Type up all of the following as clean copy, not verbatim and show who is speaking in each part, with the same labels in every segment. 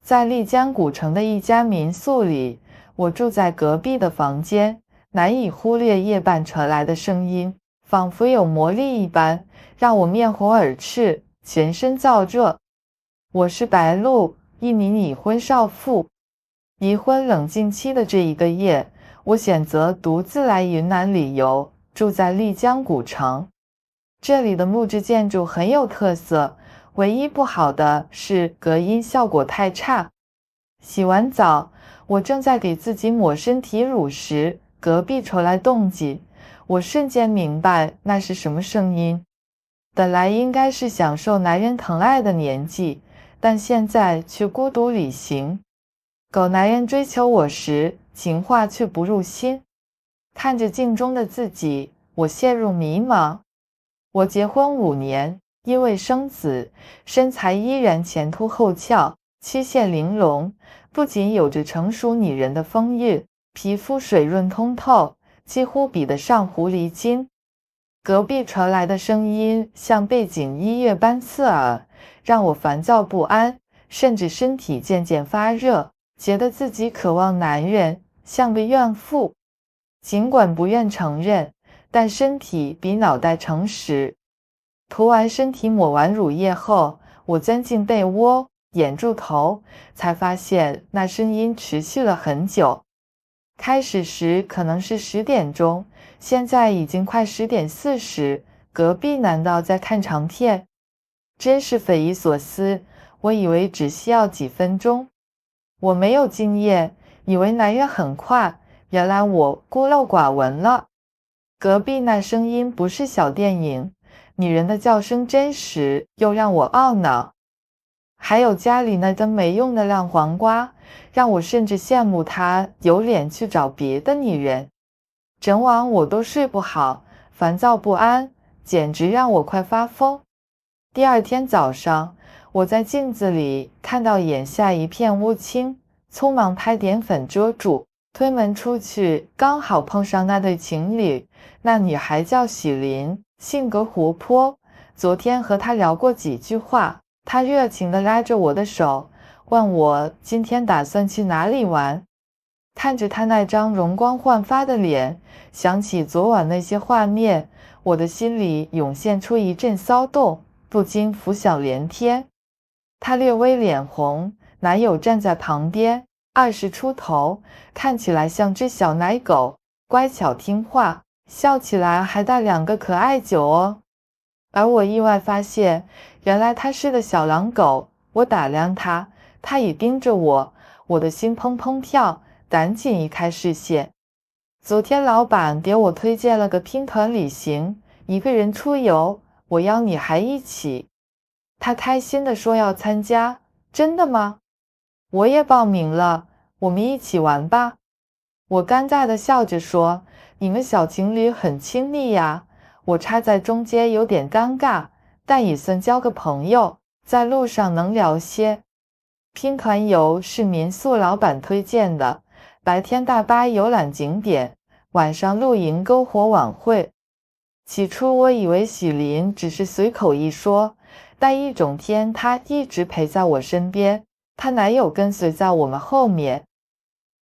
Speaker 1: 在丽江古城的一家民宿里，我住在隔壁的房间，难以忽略夜半传来的声音，仿佛有魔力一般，让我面红耳赤，全身燥热。我是白露，一名已婚少妇。离婚冷静期的这一个夜，我选择独自来云南旅游，住在丽江古城。这里的木质建筑很有特色，唯一不好的是隔音效果太差。洗完澡，我正在给自己抹身体乳时，隔壁传来动静，我瞬间明白那是什么声音。本来应该是享受男人疼爱的年纪，但现在却孤独旅行。狗男人追求我时，情话却不入心。看着镜中的自己，我陷入迷茫。我结婚5年，因为生子，身材依然前凸后翘，曲线玲珑，不仅有着成熟女人的风韵，皮肤水润通透，几乎比得上狐狸精。隔壁传来的声音像背景音乐般刺耳，让我烦躁不安，甚至身体渐渐发热，觉得自己渴望男人，像个怨妇。尽管不愿承认，但身体比脑袋诚实。涂完身体抹完乳液后，我钻进被窝，掩住头，才发现那声音持续了很久。开始时可能是10点钟，现在已经快10点40，隔壁难道在看长片？真是匪夷所思，我以为只需要几分钟。我没有经验，以为男人很快，原来我孤陋寡闻了。隔壁那声音不是小电影，女人的叫声真实，又让我懊恼。还有家里那根没用的烂黄瓜，让我甚至羡慕她有脸去找别的女人。整晚我都睡不好，烦躁不安，简直让我快发疯。第二天早上，我在镜子里看到眼下一片乌青，匆忙拍点粉遮住，推门出去，刚好碰上那对情侣。那女孩叫许琳，性格活泼，昨天和她聊过几句话。她热情地拉着我的手，问我今天打算去哪里玩。看着她那张容光焕发的脸，想起昨晚那些画面，我的心里涌现出一阵骚动，不禁浮想联翩。她略微脸红，男友站在旁边，20出头，看起来像只小奶狗，乖巧听话，笑起来还带2个可爱酒哦。而我意外发现，原来他是个小狼狗。我打量他，他也盯着我，我的心砰砰跳，赶紧移开视线。昨天老板给我推荐了个拼团旅行，一个人出游，我邀你还一起。他开心地说要参加。真的吗？我也报名了，我们一起玩吧。我尴尬地笑着说，你们小情侣很亲密呀。我插在中间有点尴尬，但也算交个朋友，在路上能聊些。拼团游是民宿老板推荐的，白天大巴游览景点，晚上露营篝火晚会。起初我以为许琳只是随口一说，但一整天她一直陪在我身边，她男友跟随在我们后面。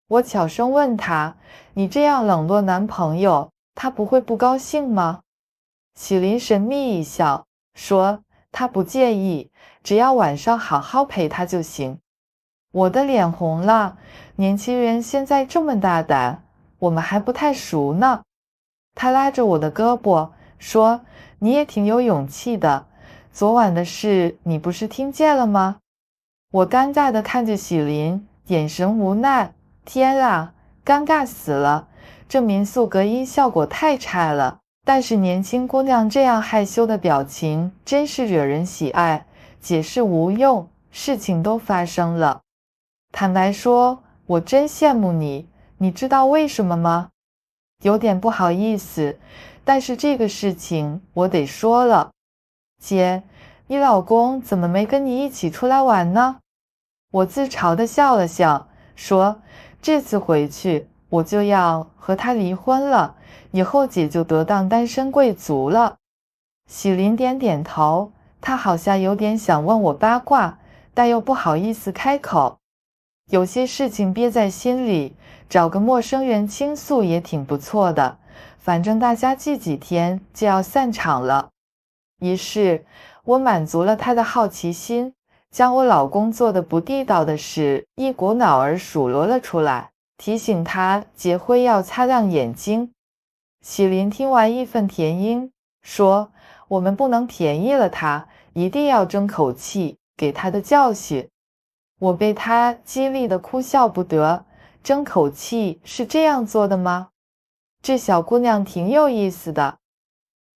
Speaker 1: 我悄声问她，你这样冷落男朋友，他不会不高兴吗？许琳神秘一笑，说她不介意，只要晚上好好陪他就行。我的脸红了，年轻人现在这么大胆，我们还不太熟呢。他拉着我的胳膊说，你也挺有勇气的，昨晚的事你不是听见了吗？我尴尬地看着许琳，眼神无奈。天啊，尴尬死了，这民宿隔音效果太差了。但是年轻姑娘这样害羞的表情真是惹人喜爱，解释无用，事情都发生了。坦白说，我真羡慕你，你知道为什么吗？有点不好意思，但是这个事情我得说了。姐，你老公怎么没跟你一起出来玩呢？我自嘲地笑了笑，说这次回去我就要和他离婚了，以后姐就得当单身贵族了。许琳点点头，她好像有点想问我八卦，但又不好意思开口。有些事情憋在心里，找个陌生人倾诉也挺不错的，反正大家聚几天就要散场了。于是，我满足了他的好奇心，将我老公做的不地道的事一股脑儿数落了出来，提醒他结婚要擦亮眼睛。喜林听完义愤填膺，说：“我们不能便宜了他，一定要争口气，给他的教训。”我被他激励得哭笑不得，争口气是这样做的吗？这小姑娘挺有意思的。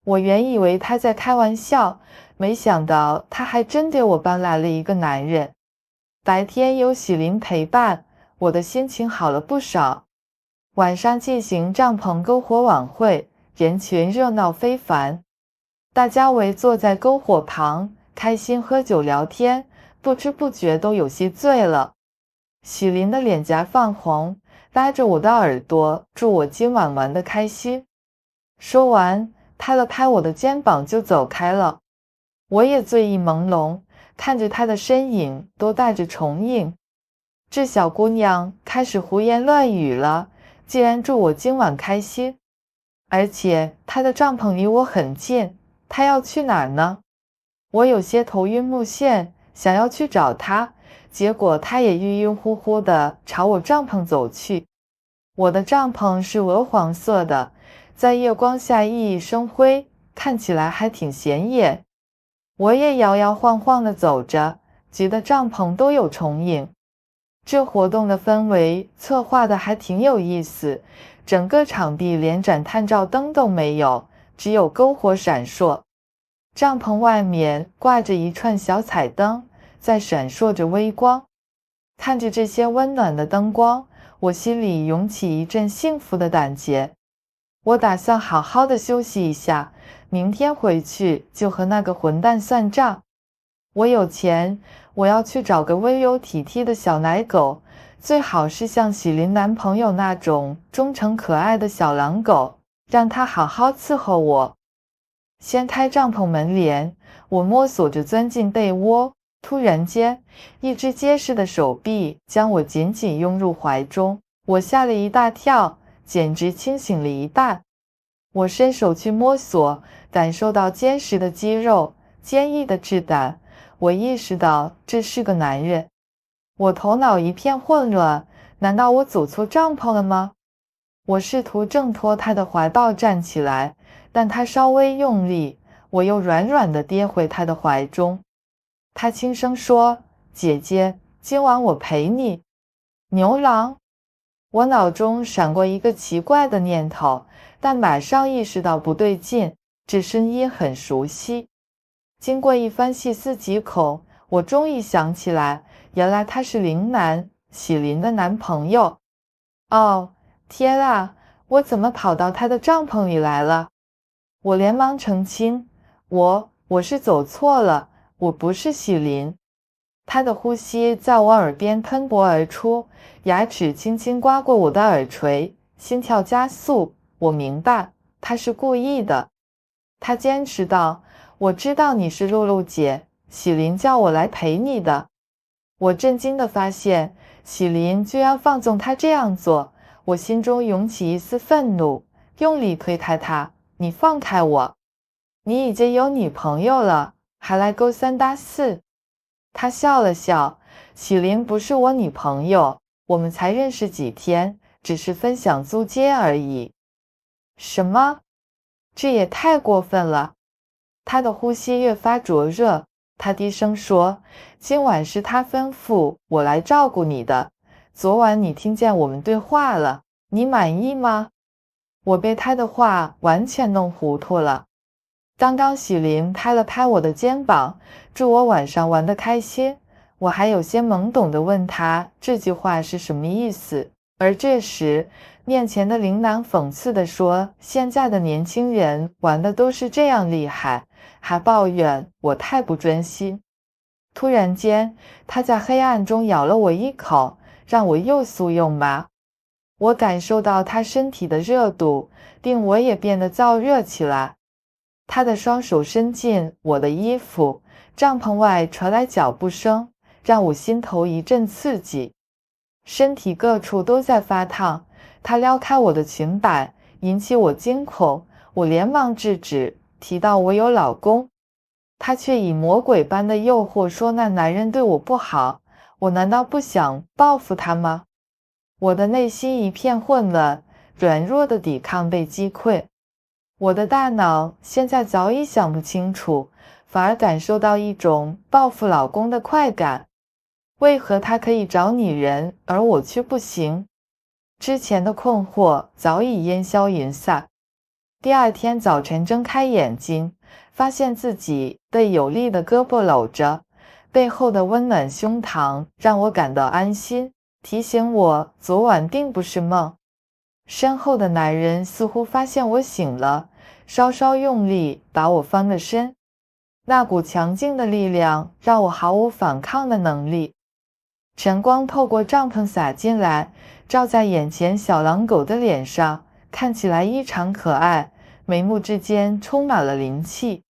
Speaker 1: 我原以为她在开玩笑，没想到她还真给我搬来了一个男人。白天有喜林陪伴，我的心情好了不少。晚上进行帐篷篝火晚会，人群热闹非凡，大家围坐在篝火旁，开心喝酒聊天，不知不觉都有些醉了。喜林的脸颊泛红，拉着我的耳朵，祝我今晚玩得开心。说完，拍了拍我的肩膀就走开了。我也醉意朦胧，看着他的身影都带着重影。这小姑娘开始胡言乱语了，竟然祝我今晚开心。而且她的帐篷离我很近，她要去哪儿呢？我有些头晕目眩，想要去找她，结果她也晕晕乎乎的朝我帐篷走去。我的帐篷是鹅黄色的，在月光下熠熠生辉，看起来还挺显眼。我也摇摇晃晃地走着，觉得帐篷都有重影。这活动的氛围策划的还挺有意思，整个场地连盏探照灯都没有，只有篝火闪烁。帐篷外面挂着一串小彩灯，在闪烁着微光。看着这些温暖的灯光，我心里涌起一阵幸福的感觉。我打算好好的休息一下，明天回去就和那个混蛋算账。我有钱，我要去找个温柔体贴的小奶狗，最好是像喜林男朋友那种忠诚可爱的小狼狗，让他好好伺候我。掀开帐篷门帘，我摸索着钻进被窝，突然间，一只结实的手臂将我紧紧拥入怀中，我吓了一大跳，简直清醒了一半。我伸手去摸索，感受到坚实的肌肉，坚毅的质感，我意识到这是个男人。我头脑一片混乱，难道我走错帐篷了吗？我试图挣脱他的怀抱站起来，但他稍微用力，我又软软地跌回他的怀中。他轻声说：“姐姐，今晚我陪你。”牛郎？我脑中闪过一个奇怪的念头，但马上意识到不对劲，这声音很熟悉。经过一番细思极恐，我终于想起来，原来他是林南，喜林的男朋友。哦，天啊，我怎么跑到他的帐篷里来了？我连忙澄清，我是走错了，我不是喜林。他的呼吸在我耳边喷薄而出，牙齿轻轻刮过我的耳垂，心跳加速。我明白，他是故意的。他坚持道：“我知道你是露露姐，喜林叫我来陪你的。”我震惊地发现，喜林居然放纵他这样做，我心中涌起一丝愤怒，用力推开他：“你放开我！你已经有女朋友了，还来勾三搭四。”他笑了笑：“喜林不是我女朋友，我们才认识几天，只是分享租间而已。”什么？这也太过分了！他的呼吸越发灼热，他低声说：“今晚是他吩咐我来照顾你的。昨晚你听见我们对话了，你满意吗？”我被他的话完全弄糊涂了。刚刚喜林拍了拍我的肩膀，祝我晚上玩得开心，我还有些懵懂地问他这句话是什么意思。而这时，面前的林南讽刺地说：“现在的年轻人玩的都是这样厉害，还抱怨我太不专心。”突然间，他在黑暗中咬了我一口，让我又酥又麻。我感受到他身体的热度，令我也变得燥热起来。他的双手伸进我的衣服，帐篷外传来脚步声，让我心头一阵刺激。身体各处都在发烫。他撩开我的裙摆，引起我惊恐，我连忙制止，提到我有老公。他却以魔鬼般的诱惑说那男人对我不好，我难道不想报复他吗？我的内心一片混乱，软弱的抵抗被击溃。我的大脑现在早已想不清楚，反而感受到一种报复老公的快感。为何他可以找女人，而我却不行？之前的困惑早已烟消云散。第二天早晨睁开眼睛，发现自己被有力的胳膊搂着，背后的温暖胸膛让我感到安心，提醒我昨晚并不是梦。身后的男人似乎发现我醒了，稍稍用力把我翻了身。那股强劲的力量让我毫无反抗的能力。晨光透过帐篷洒进来，照在眼前小狼狗的脸上，看起来异常可爱，眉目之间充满了灵气。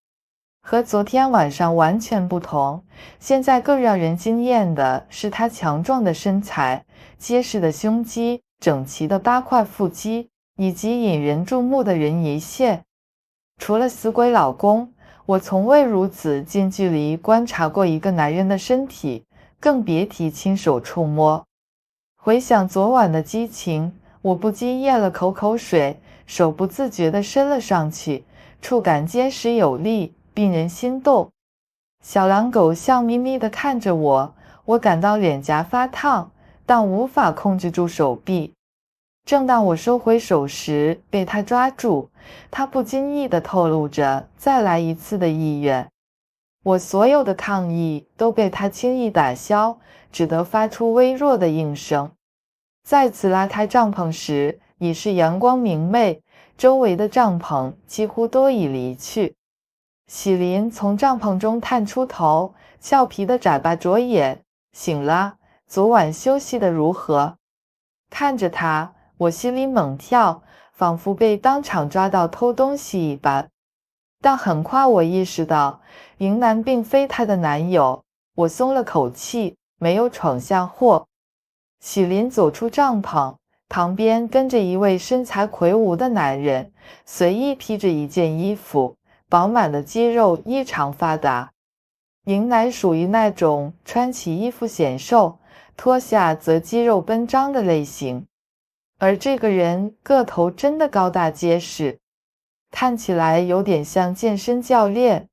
Speaker 1: 和昨天晚上完全不同，现在更让人惊艳的是它强壮的身材、结实的胸肌、整齐的8块腹肌，以及引人注目的人鱼线。除了死鬼老公，我从未如此近距离观察过一个男人的身体，更别提亲手触摸。回想昨晚的激情，我不禁咽了口水，手不自觉地伸了上去，触感结实有力，令人心动。小狼狗笑眯眯地看着我，我感到脸颊发烫，但无法控制住手臂。正当我收回手时，被他抓住，他不经意地透露着再来一次的意愿。我所有的抗议都被他轻易打消，只得发出微弱的应声。再次拉开帐篷时，已是阳光明媚，周围的帐篷几乎都已离去。喜林从帐篷中探出头，俏皮地眨巴着眼，醒了，昨晚休息得如何？看着他，我心里猛跳，仿佛被当场抓到偷东西一般。但很快我意识到，迎南并非她的男友，我松了口气，没有闯下祸。喜林走出帐篷，旁边跟着一位身材魁梧的男人，随意披着一件衣服，饱满的肌肉异常发达。迎南属于那种穿起衣服显瘦，脱下则肌肉奔张的类型，而这个人个头真的高大结实，看起来有点像健身教练。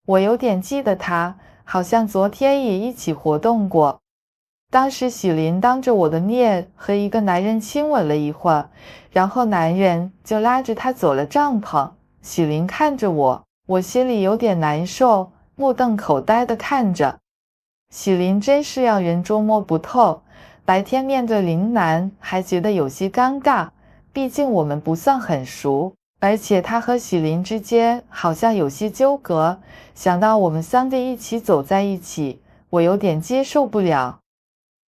Speaker 1: 我有点记得他，好像昨天也一起活动过。当时喜林当着我的面和一个男人亲吻了一会儿，然后男人就拉着他走了帐篷。喜林看着我，我心里有点难受，目瞪口呆地看着。喜林真是让人捉摸不透，白天面对林南还觉得有些尴尬，毕竟我们不算很熟，而且他和喜林之间好像有些纠葛，想到我们3个一起走在一起，我有点接受不了。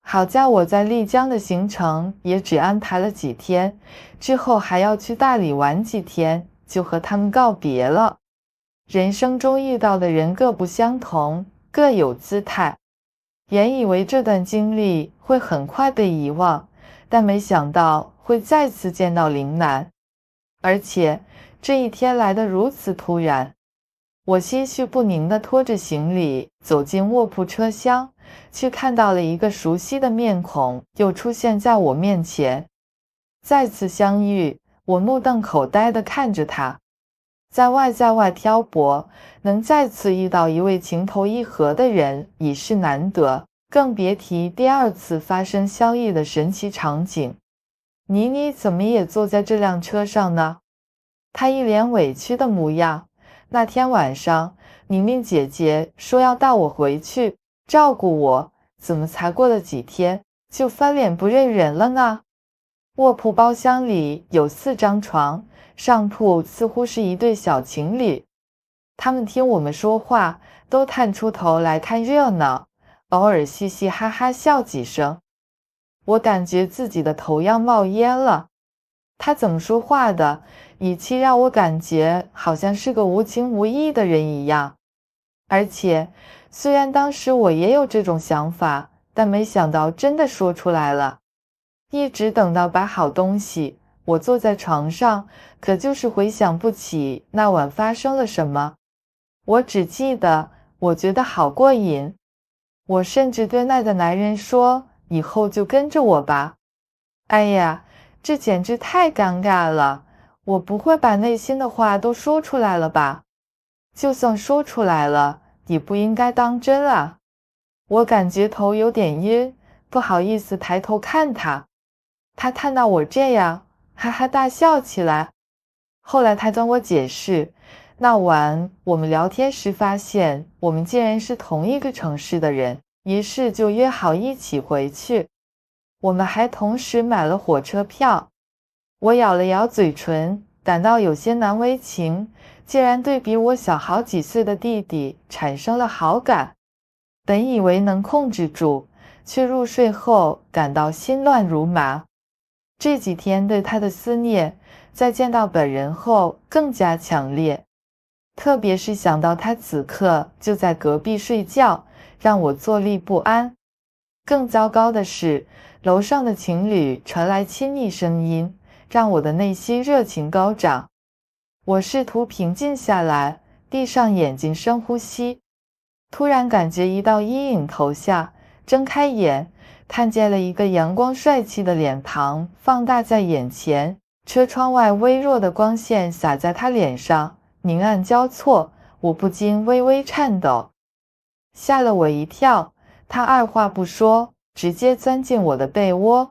Speaker 1: 好在我在丽江的行程也只安排了几天，之后还要去大理玩几天，就和他们告别了。人生中遇到的人各不相同，各有姿态。原以为这段经历会很快被遗忘，但没想到会再次见到林南，而且这一天来得如此突然。我心绪不宁地拖着行李走进卧铺车厢，却看到了一个熟悉的面孔又出现在我面前。再次相遇，我目瞪口呆地看着他。在外漂泊，能再次遇到一位情投意合的人已是难得，更别提第2次发生相遇的神奇场景。你怎么也坐在这辆车上呢？他一脸委屈的模样。那天晚上，宁姐姐说要带我回去，照顾我，怎么才过了几天，就翻脸不认人了呢？卧铺包厢里有4张床，上铺似乎是一对小情侣。他们听我们说话，都探出头来看热闹，偶尔嘻嘻哈哈笑几声。我感觉自己的头要冒烟了。他怎么说话的，语气让我感觉好像是个无情无义的人一样。而且，虽然当时我也有这种想法，但没想到真的说出来了。一直等到摆好东西，我坐在床上，可就是回想不起那晚发生了什么。我只记得，我觉得好过瘾。我甚至对那个男人说，以后就跟着我吧。哎呀，这简直太尴尬了，我不会把内心的话都说出来了吧？就算说出来了，也不应该当真啊。我感觉头有点晕，不好意思抬头看他。他看到我这样，哈哈大笑起来。后来他跟我解释，那晚我们聊天时发现，我们竟然是同一个城市的人，于是就约好一起回去。我们还同时买了火车票。我咬了咬嘴唇，感到有些难为情，竟然对比我小好几岁的弟弟产生了好感。本以为能控制住，却入睡后感到心乱如麻。这几天对他的思念，在见到本人后更加强烈，特别是想到他此刻就在隔壁睡觉，让我坐立不安。更糟糕的是，楼上的情侣传来亲昵声音，让我的内心热情高涨。我试图平静下来，闭上眼睛深呼吸。突然感觉一道阴影投下，睁开眼，看见了一个阳光帅气的脸庞放大在眼前，车窗外微弱的光线洒在他脸上，明暗交错，我不禁微微颤抖。吓了我一跳，他二话不说，直接钻进我的被窝，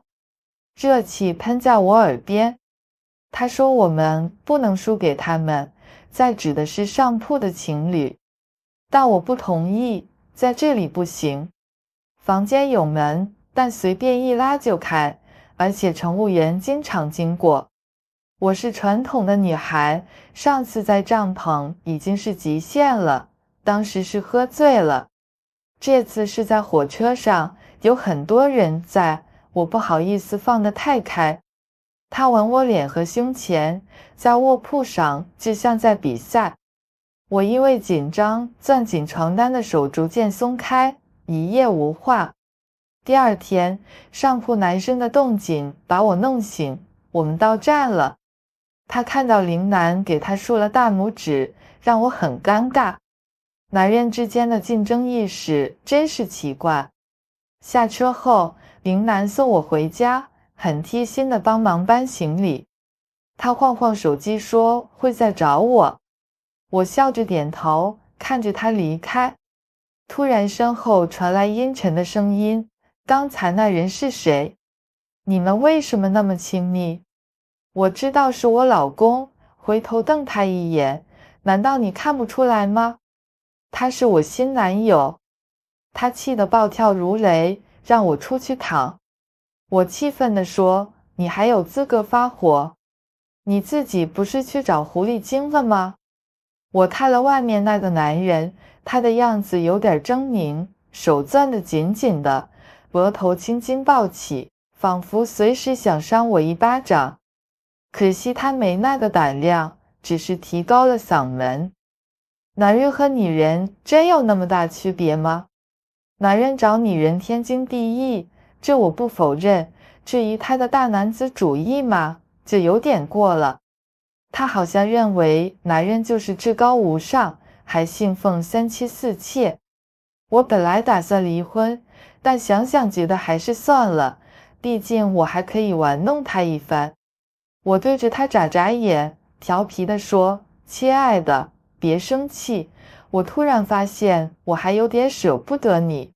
Speaker 1: 热气喷在我耳边。他说我们不能输给他们，在指的是上铺的情侣。但我不同意，在这里不行。房间有门，但随便一拉就开，而且乘务员经常经过。我是传统的女孩，上次在帐篷已经是极限了，当时是喝醉了。这次是在火车上，有很多人在，我不好意思放得太开。他吻我脸和胸前，在卧铺上就像在比赛。我因为紧张，攥紧床单的手逐渐松开，一夜无话。第二天，上铺男生的动静把我弄醒，我们到站了。他看到林楠给他竖了大拇指，让我很尴尬。男人之间的竞争意识真是奇怪。下车后，林楠送我回家，很贴心地帮忙搬行李。他晃晃手机说会再找我。我笑着点头，看着他离开。突然身后传来阴沉的声音，刚才那人是谁？你们为什么那么亲密？我知道是我老公，回头瞪他一眼，难道你看不出来吗？他是我新男友。他气得暴跳如雷，让我出去躺。我气愤地说，你还有资格发火？你自己不是去找狐狸精了吗？我看了外面那个男人，他的样子有点狰狞，手攥得紧紧的，额头青筋暴起，仿佛随时想扇我一巴掌。可惜他没那个胆量，只是提高了嗓门。男人和女人真有那么大区别吗？男人找女人天经地义，这我不否认，至于他的大男子主义嘛，就有点过了。他好像认为男人就是至高无上，还信奉三妻四妾。我本来打算离婚，但想想觉得还是算了，毕竟我还可以玩弄他一番。我对着他眨眨眼，调皮地说：“亲爱的，别生气。我突然发现我还有点舍不得你。”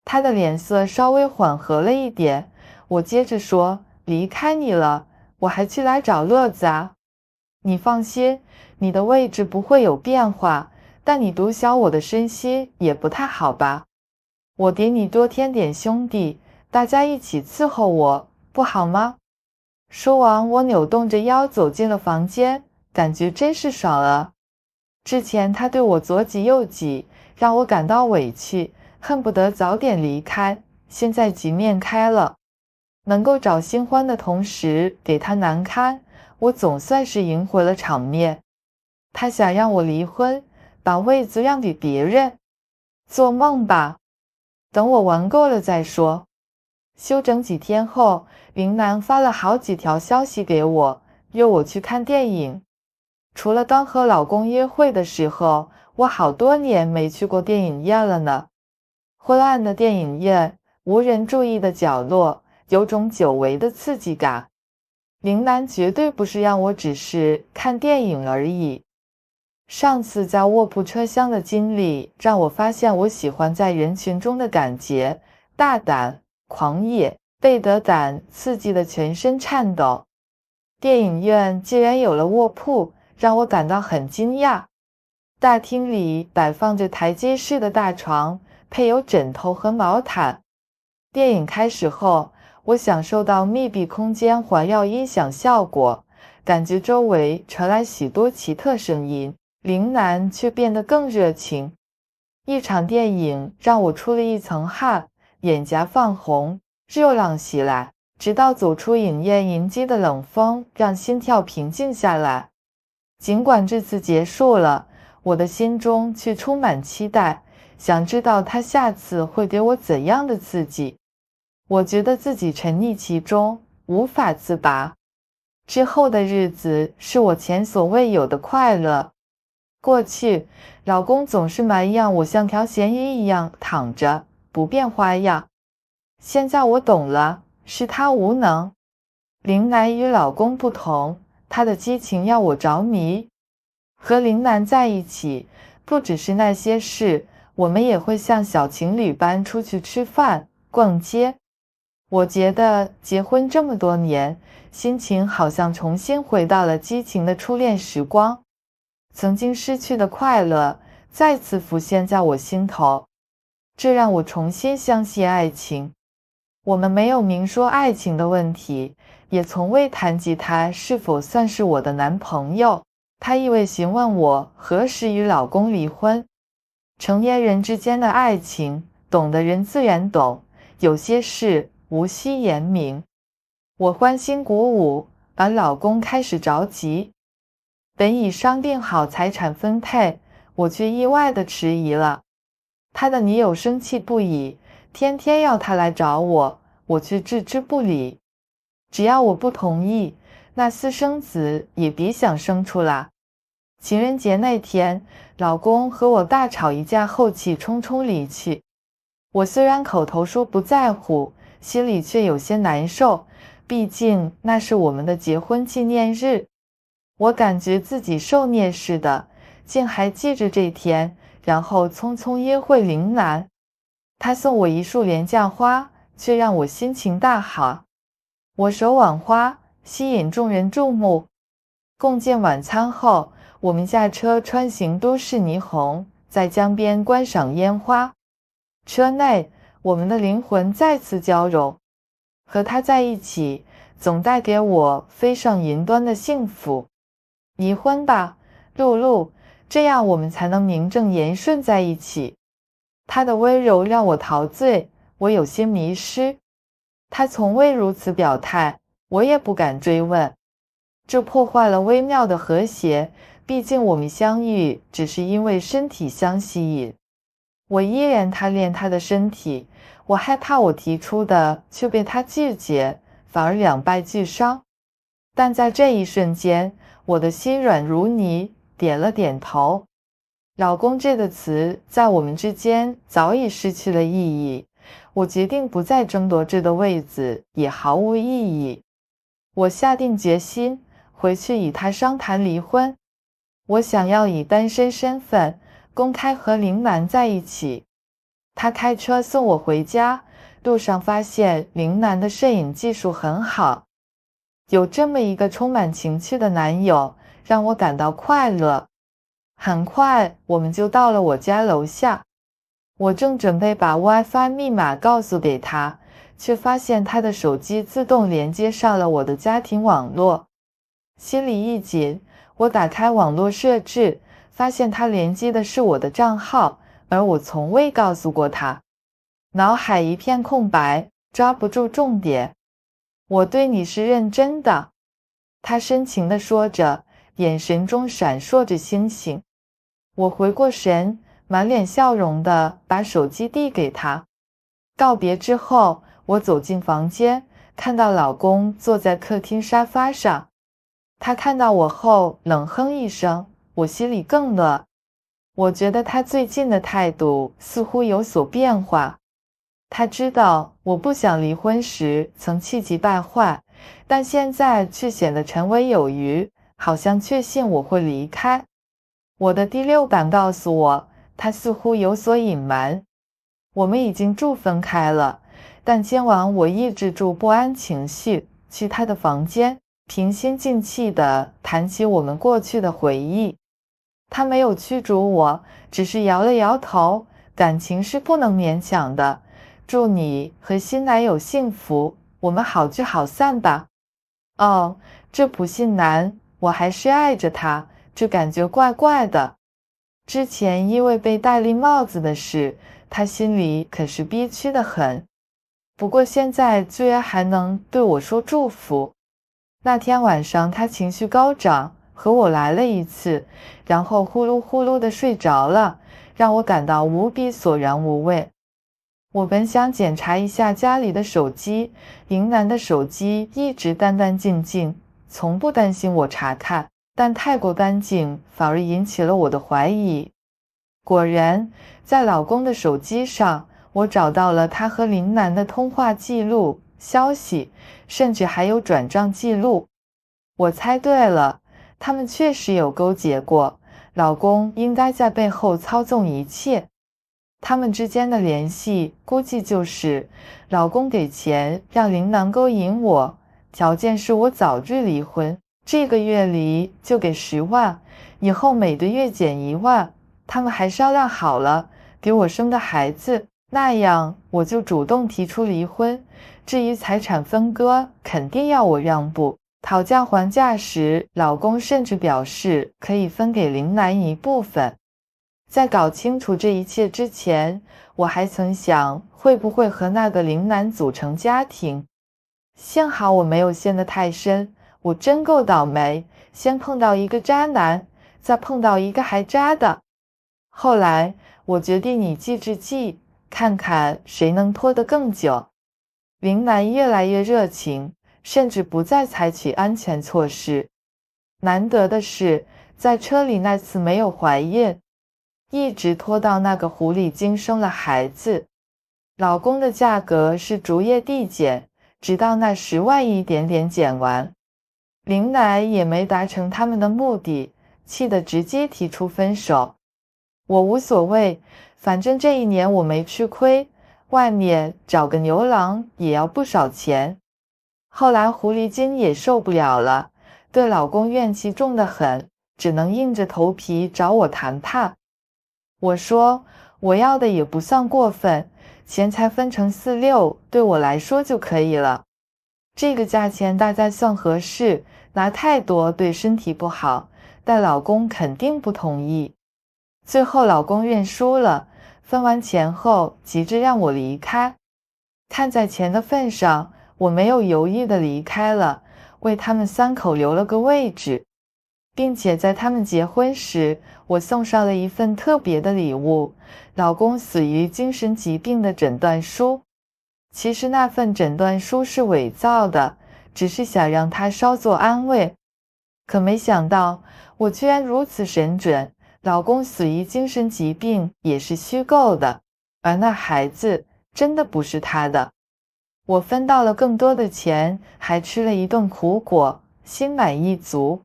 Speaker 1: 他的脸色稍微缓和了一点。我接着说：“离开你了，我还去来找乐子啊。你放心，你的位置不会有变化，但你独享我的身心也不太好吧？我给你多添点兄弟，大家一起伺候我，不好吗？”说完，我扭动着腰走进了房间，感觉真是爽啊。之前他对我左挤右挤，让我感到委屈，恨不得早点离开。现在局面开了，能够找新欢的同时给他难堪，我总算是赢回了场面。他想让我离婚，把位子让给别人，做梦吧。等我玩够了再说。休整几天后，林楠发了好几条消息给我，约我去看电影。除了刚和老公约会的时候，我好多年没去过电影院了呢。昏暗的电影院，无人注意的角落，有种久违的刺激感。林楠绝对不是让我只是看电影而已。上次在卧铺车厢的经历，让我发现我喜欢在人群中的感觉，大胆、狂野，被得胆刺激的全身颤抖。电影院竟然有了卧铺，让我感到很惊讶。大厅里摆放着台阶式的大床，配有枕头和毛毯。电影开始后，我享受到密闭空间环绕音响效果，感觉周围传来许多奇特声音。林楠却变得更热情。一场电影让我出了一层汗，眼颊泛红，热浪袭来，直到走出影院迎击的冷风让心跳平静下来。尽管这次结束了，我的心中却充满期待，想知道他下次会给我怎样的刺激。我觉得自己沉溺其中，无法自拔。之后的日子是我前所未有的快乐。过去，老公总是埋怨我像条咸鱼一样躺着，不变花样。现在我懂了，是他无能。林楠与老公不同，他的激情要我着迷。和林楠在一起，不只是那些事，我们也会像小情侣般出去吃饭、逛街。我觉得结婚这么多年，心情好像重新回到了激情的初恋时光。曾经失去的快乐再次浮现在我心头，这让我重新相信爱情。我们没有明说爱情的问题，也从未谈及他是否算是我的男朋友。他一味询问我何时与老公离婚。成年人之间的爱情，懂的人自然懂，有些事无需言明。我欢欣鼓舞，而老公开始着急。本已商定好财产分配，我却意外地迟疑了。他的女友生气不已，天天要他来找我，我却置之不理。只要我不同意，那私生子也别想生出来。情人节那天，老公和我大吵一架后气冲冲离去。我虽然口头说不在乎，心里却有些难受，毕竟那是我们的结婚纪念日。我感觉自己受虐似的，竟还记着这天，然后匆匆约会林楠。他送我一束廉价花，却让我心情大好。我手挽花，吸引众人注目。共进晚餐后，我们驾车穿行都市霓虹，在江边观赏烟花。车内，我们的灵魂再次交融。和他在一起，总带给我飞上云端的幸福。离婚吧，露露，这样我们才能名正言顺在一起。他的温柔让我陶醉，我有些迷失。他从未如此表态，我也不敢追问。这破坏了微妙的和谐，毕竟我们相遇只是因为身体相吸引。我依然贪恋他的身体，我害怕我提出的却被他拒绝，反而两败俱伤。但在这一瞬间，我的心软如泥，点了点头。老公这个词在我们之间早已失去了意义，我决定不再争夺这个位子，也毫无意义。我下定决心回去与他商谈离婚。我想要以单身身份公开和林楠在一起。他开车送我回家，路上发现林楠的摄影技术很好。有这么一个充满情趣的男友，让我感到快乐。很快，我们就到了我家楼下。我正准备把 WiFi 密码告诉给他，却发现他的手机自动连接上了我的家庭网络。心里一紧，我打开网络设置，发现他连接的是我的账号，而我从未告诉过他。脑海一片空白，抓不住重点。我对你是认真的，他深情地说着，眼神中闪烁着星星。我回过神，满脸笑容地把手机递给他。告别之后，我走进房间，看到老公坐在客厅沙发上。他看到我后冷哼一声，我心里更乱。我觉得他最近的态度似乎有所变化。他知道我不想离婚时曾气急败坏，但现在却显得沉稳有余，好像确信我会离开。我的第六感告诉我，他似乎有所隐瞒。我们已经住分开了，但今晚我抑制住不安情绪，去他的房间，平心静气地谈起我们过去的回忆。他没有驱逐我，只是摇了摇头，感情是不能勉强的。祝你和新男友幸福，我们好聚好散吧。哦，这不信男，我还是爱着他，这感觉怪怪的。之前因为被戴绿帽子的事，他心里可是憋屈得很。不过现在居然还能对我说祝福。那天晚上他情绪高涨，和我来了一次，然后呼噜呼噜地睡着了，让我感到无比索然无味。我本想检查一下家里的手机，林楠的手机一直干干净净，从不担心我查看，但太过干净反而引起了我的怀疑。果然，在老公的手机上，我找到了他和林楠的通话记录、消息，甚至还有转账记录。我猜对了，他们确实有勾结过，老公应该在背后操纵一切。他们之间的联系估计就是老公给钱让林楠勾引我，条件是我早日离婚，这个月里就给10万，以后每个月减1万，他们还商量好了给我生个孩子，那样我就主动提出离婚，至于财产分割肯定要我让步。讨价还价时，老公甚至表示可以分给林楠一部分。在搞清楚这一切之前，我还曾想会不会和那个林楠组成家庭。幸好我没有陷得太深，我真够倒霉，先碰到一个渣男，再碰到一个还渣的。后来我决定以计制计，看看谁能拖得更久。林楠越来越热情，甚至不再采取安全措施。难得的是，在车里那次没有怀孕，一直拖到那个狐狸精生了孩子。老公的价格是逐月递减，直到那10万一点点减完。林楠也没达成他们的目的，气得直接提出分手。我无所谓，反正这一年我没吃亏，外面找个牛郎也要不少钱。后来狐狸精也受不了了，对老公怨气重得很，只能硬着头皮找我谈判。我说我要的也不算过分，钱财分成4-6，对我来说就可以了。这个价钱大概算合适，拿太多对身体不好，但老公肯定不同意。最后老公认输了，分完钱后急着让我离开。看在钱的份上，我没有犹豫地离开了，为他们3口留了个位置，并且在他们结婚时，我送上了一份特别的礼物，老公死于精神疾病的诊断书。其实那份诊断书是伪造的，只是想让他稍作安慰。可没想到，我居然如此神准，老公死于精神疾病也是虚构的，而那孩子真的不是他的。我分到了更多的钱，还吃了一顿苦果，心满意足。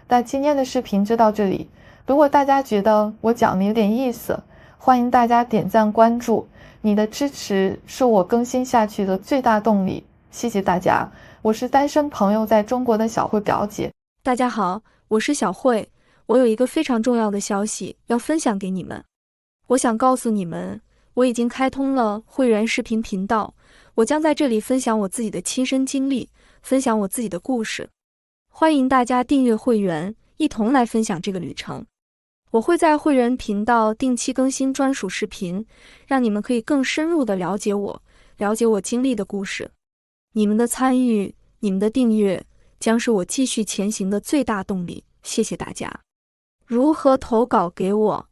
Speaker 1: 那今天的视频就到这里，如果大家觉得我讲的有点意思，欢迎大家点赞关注，你的支持是我更新下去的最大动力，谢谢大家。我是单身朋友在中国的小慧表姐。
Speaker 2: 大家好，我是小慧，我有一个非常重要的消息要分享给你们。我想告诉你们，我已经开通了会员视频频道，我将在这里分享我自己的亲身经历，分享我自己的故事。欢迎大家订阅会员，一同来分享这个旅程。我会在会员频道定期更新专属视频，让你们可以更深入地了解我，了解我经历的故事。你们的参与，你们的订阅，将是我继续前行的最大动力。谢谢大家。如何投稿给我？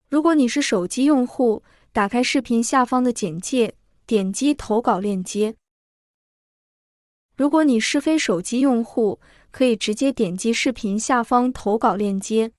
Speaker 2: 如果你是手机用户，打开视频下方的简介，点击投稿链接。如果你是非手机用户，可以直接点击视频下方投稿链接。